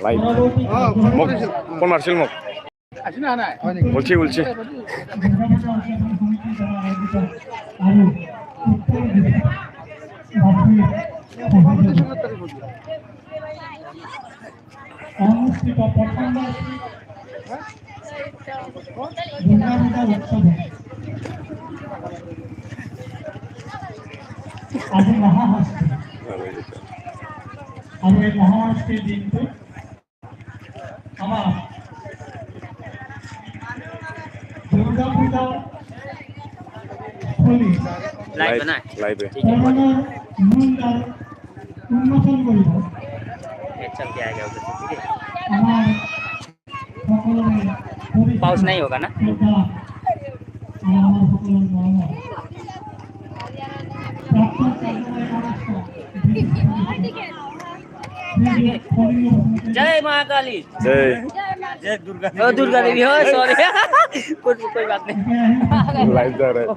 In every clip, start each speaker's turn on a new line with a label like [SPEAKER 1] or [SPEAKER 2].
[SPEAKER 1] Live কোন martial মুখ বলছি বলছি
[SPEAKER 2] অনুষ্ঠিত প্রথম দুর্গাপূজা উৎসবে আজি মহাষষ্ঠী আর এই মহাষষ্ঠীর দিনটি আমার দুর্গাপূজা হলি
[SPEAKER 1] লাইভে
[SPEAKER 2] মূল উন্মোচন করিব
[SPEAKER 3] पाउस नहीं होगा ना जय महाकाली
[SPEAKER 1] जय
[SPEAKER 3] जय दुर्गा दुर्गा देवी हो सॉरी कोई बात नहीं
[SPEAKER 1] लाइव जा रहा है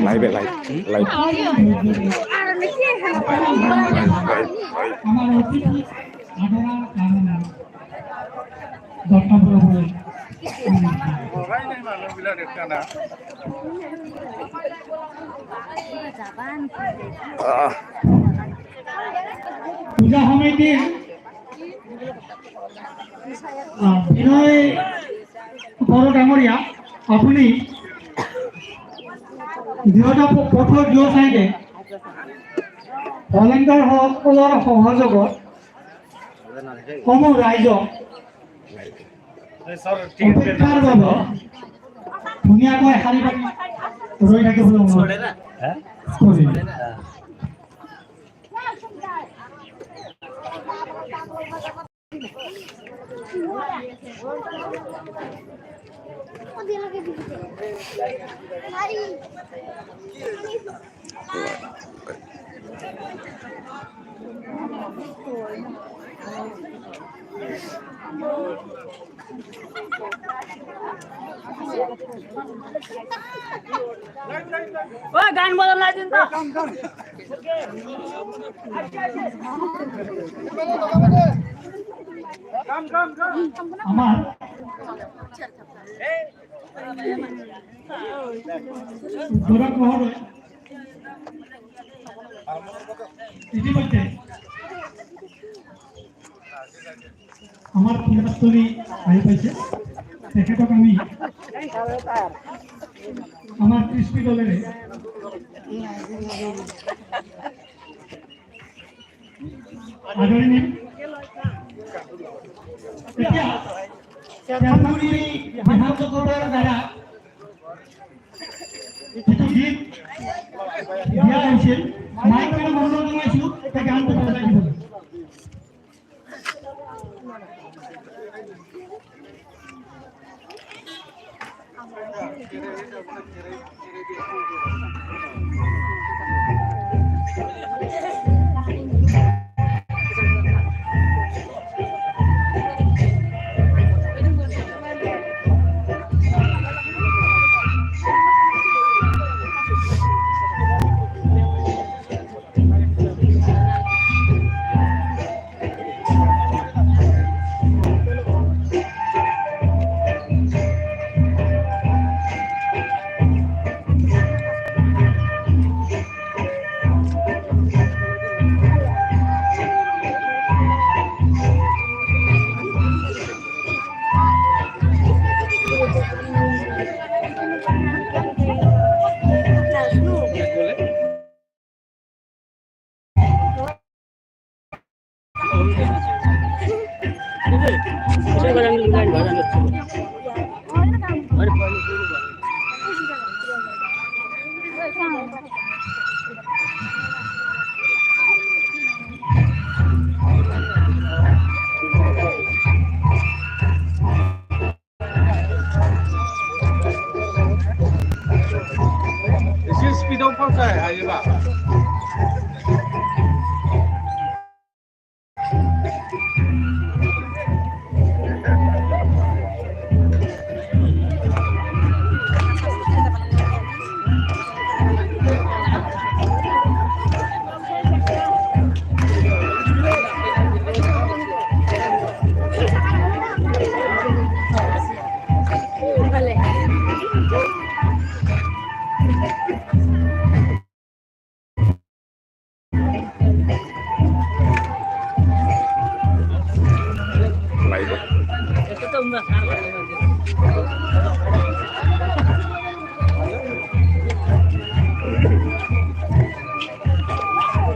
[SPEAKER 1] लाइव है लाइव लाइव
[SPEAKER 2] পূজা সমিতিৰ বিনয় বৰ ডাঙৰীয়া আপুনি দুয়োটা পথৰ দুয়ো চাইডে ভলেণ্টিয়াৰসকলৰ সহযোগত সমূহ ৰাইজক অপেক্ষাৰ বাবে ধুনীয়াকৈ শাৰী পাতি ৰৈ থাকিবলৈ অনুৰোধ কৰিম।
[SPEAKER 3] गान बजाउन लाग्यो नि
[SPEAKER 2] আমার উদ্বোধন মহোদয় ইতিমধ্যে আমার ক্রীড়াস্থলী আহি পাইছে তেখেতক আমি আমার কৃষ্টি দলেৰে আদৰি নিম। এতিয়া শ্যামগুৰি বিধানসভাৰ দ্বাৰা যিটো গীত দিয়া হৈছিল মাইকেৰে অনুৰোধ জনাইছোঁ সেই গানটো বজাই দিবলৈ।
[SPEAKER 4] Speed up 放在还有吧？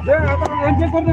[SPEAKER 4] आता यांचे कोण